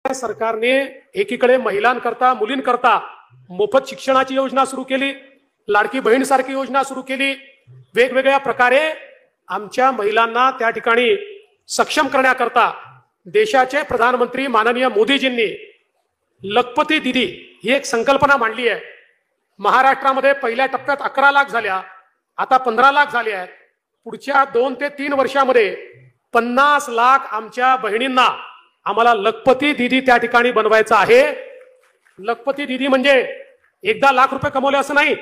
सरकारने एकीकडे महिलांकरता मुलींकरता मोफत शिक्षणाची योजना सुरू केली, लाडकी बहीण सारखी योजना सुरू केली, वेगवेगळ्या प्रकारे आमच्या महिलांना त्या ठिकाणी सक्षम करण्याकरता देशाचे प्रधानमंत्री माननीय मोदीजींनी लखपती दीदी ही एक संकल्पना मांडली आहे। महाराष्ट्रामध्ये पहिल्या टप्प्यात 11 लाख झाल्या, आता 15 लाख झाले आहेत। पुढच्या 2 ते 3 वर्षामध्ये 50 लाख आमच्या बहिणींना आम्हाला लखपती दीदी त्या ठिकाणी बनवायचं आहे। लखपती दीदी म्हणजे एकदा लाख रुपये कमवले असं नाही,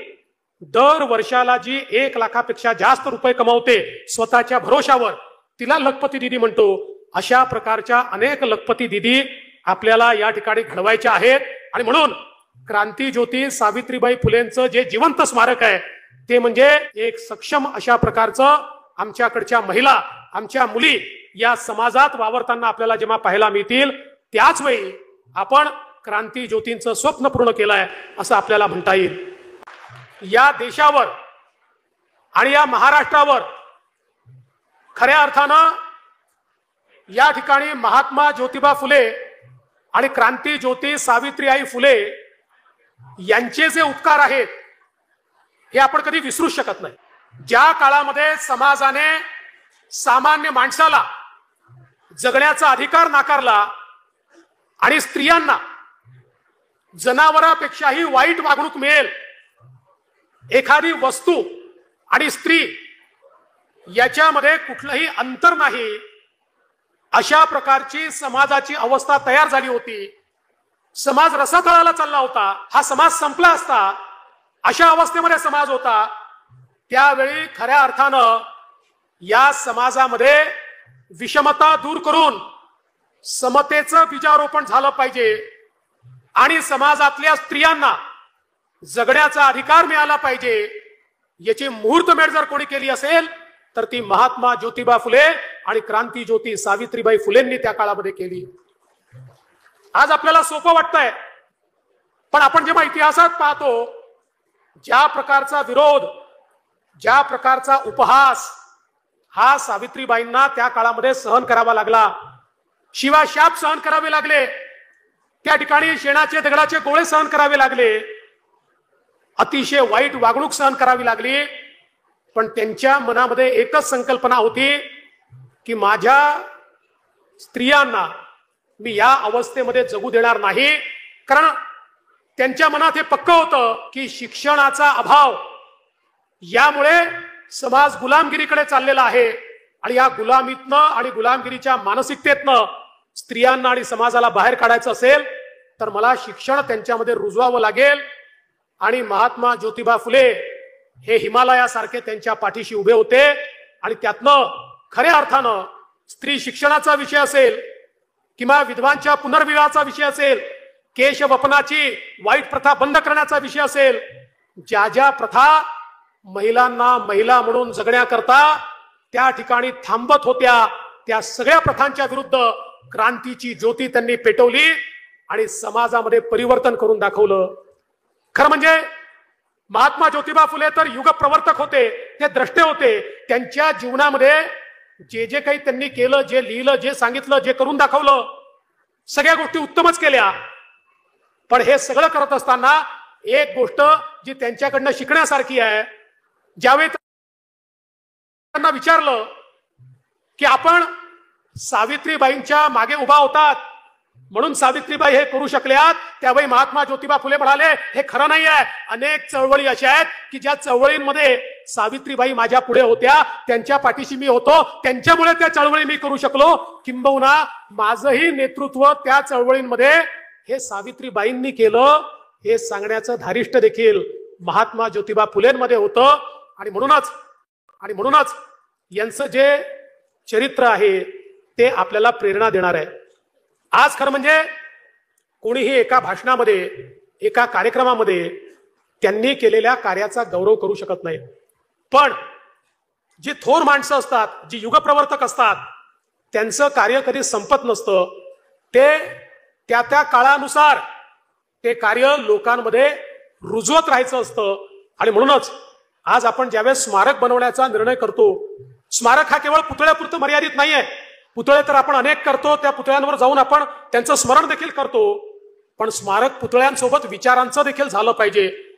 दर वर्षाला जी 1 लाखापेक्षा जास्त रुपये कमावते स्वतःच्या भरोशावर तिला लखपती दीदी म्हणतो। अशा प्रकारच्या अनेक लखपती दीदी आपल्याला या ठिकाणी घडवायच्या आहेत आणि म्हणून क्रांती ज्योती सावित्रीबाई फुलेंचं जे जिवंत स्मारक आहे ते म्हणजे एक सक्षम अशा प्रकारचं आमच्याकडच्या महिला, आमच्या मुली या समाजात वावरताना आपल्याला जेव्हा पाहायला मिळतील त्याच वेळी आपण क्रांती ज्योतींचं स्वप्न पूर्ण केलंय असं आपल्याला म्हणता येईल। या देशावर आणि या महाराष्ट्रावर खऱ्या अर्थानं या ठिकाणी महात्मा ज्योतिबा फुले आणि क्रांती ज्योती सावित्रीबाई फुले यांचे जे उपकार आहेत हे आपण कधी विसरू शकत नाही। ज्या काळामध्ये समाजाने सामान्य माणसाला जगण्याचा अधिकार नाकारला आणि स्त्रियांना जनावरांपेक्षाही वाईट वागणूक मिळेल, एखादी वस्तू आणि स्त्री याच्यामध्ये कुठलंही अंतर नाही, अशा प्रकारची समाजाची अवस्था तयार झाली होती। समाज रसातळाला चालला होता, हा समाज संपला असता अशा अवस्थेमध्ये समाज होता। त्यावेळी खऱ्या अर्थानं या समाजामध्ये विषमता दूर करून समतेचं बीजारोपण झालं पाहिजे आणि समाजातल्या स्त्रियांना जगण्याचा अधिकार मिळाला पाहिजे। याची मुहूर्तमेढ जर कोणी केली असेल तर ती महात्मा ज्योतिबा फुले आणि क्रांती ज्योती सावित्रीबाई फुलेंनी त्या काळामध्ये केली। आज आपल्याला सोपं वाटतंय, पण आपण जेव्हा इतिहासात पाहतो ज्या प्रकारचा विरोध, ज्या प्रकारचा उपहास हा सावित्रीबाईंना त्या काळामध्ये सहन करावा लागला, शिवाशाप सहन करावे लागले, त्या ठिकाणी शेणाचे दगडाचे गोळे सहन करावे लागले, अतिशय वाईट वागणूक सहन करावी लागली, पण त्यांच्या मनामध्ये एकच संकल्पना होती की माझ्या स्त्रियांना मी या अवस्थेमध्ये जगू देणार नाही। कारण त्यांच्या मनात हे पक्क होतं की शिक्षणाचा अभाव यामुळे समाज गुलामगिरीकडे चाललेला आहे आणि या गुलामीतनं आणि गुलामगिरीच्या मानसिकतेतनं स्त्रियांना आणि समाजाला बाहेर काढायचं असेल तर मला शिक्षण त्यांच्यामध्ये रुजवावं लागेल। आणि महात्मा ज्योतिबा फुले हे हिमालयासारखे त्यांच्या पाठीशी उभे होते आणि त्यातनं खऱ्या अर्थानं स्त्री शिक्षणाचा विषय असेल किंवा विधवांच्या पुनर्विवाहाचा विषय असेल, केशवपनाची वाईट प्रथा बंद करण्याचा विषय असेल, ज्या ज्या प्रथा महिलांना महिला म्हणून जगण्याकरता त्या ठिकाणी थांबत होत्या त्या सगळ्या प्रथांच्या विरुद्ध क्रांतीची ज्योती त्यांनी पेटवली आणि समाजामध्ये परिवर्तन करून दाखवलं। खरं म्हणजे महात्मा ज्योतिबा फुले तर युग प्रवर्तक होते, ते द्रष्टे होते। त्यांच्या जीवनामध्ये जे जे काही त्यांनी केलं, जे लिहिलं, जे सांगितलं, जे करून दाखवलं, सगळ्या गोष्टी उत्तमच केल्या। पण हे सगळं करत असताना एक गोष्ट जी त्यांच्याकडनं शिकण्यासारखी आहे, ज्यावेळी त्यांना विचारलं की आपण सावित्रीबाईंच्या मागे उभा होतात म्हणून सावित्रीबाई हे करू शकल्यात, त्यावेळी महात्मा ज्योतिबा फुले म्हणाले हे खरं नाही आहे। अनेक चळवळी अशा आहेत की ज्या चळवळींमध्ये सावित्रीबाई माझ्या पुढे होत्या, त्यांच्या पाठीशी मी होतो, त्यांच्यामुळे त्या चळवळी मी करू शकलो, किंबहुना माझंही नेतृत्व त्या चळवळींमध्ये हे सावित्रीबाईंनी केलं हे सांगण्याचं धारिष्ट देखील महात्मा ज्योतिबा फुलेंमध्ये होतं। आणि म्हणूनच यांचं जे चरित्र आहे ते आपल्याला प्रेरणा देणार आहे। आज खरं म्हणजे कोणीही एका भाषणामध्ये, एका कार्यक्रमामध्ये त्यांनी केलेल्या कार्याचा गौरव करू शकत नाही, पण जी थोर माणसं असतात, जी युगप्रवर्तक असतात, त्यांचं कार्य कधी संपत नसतं। ते त्या त्या काळानुसार ते कार्य लोकांमध्ये रुजवत राहायचं असतं। आणि म्हणूनच आज आपण ज्यावेळेस स्मारक बनवण्याचा निर्णय करतो, स्मारक हा केवळ पुतळ्यापुरतं मर्यादित नाहीये, पुतळे तर आपण अनेक करतो, त्या पुतळ्यांवर जाऊन आपण त्यांचं स्मरण देखील करतो, पण स्मारक पुतळ्यांसोबत विचारांचं देखील झालं पाहिजे.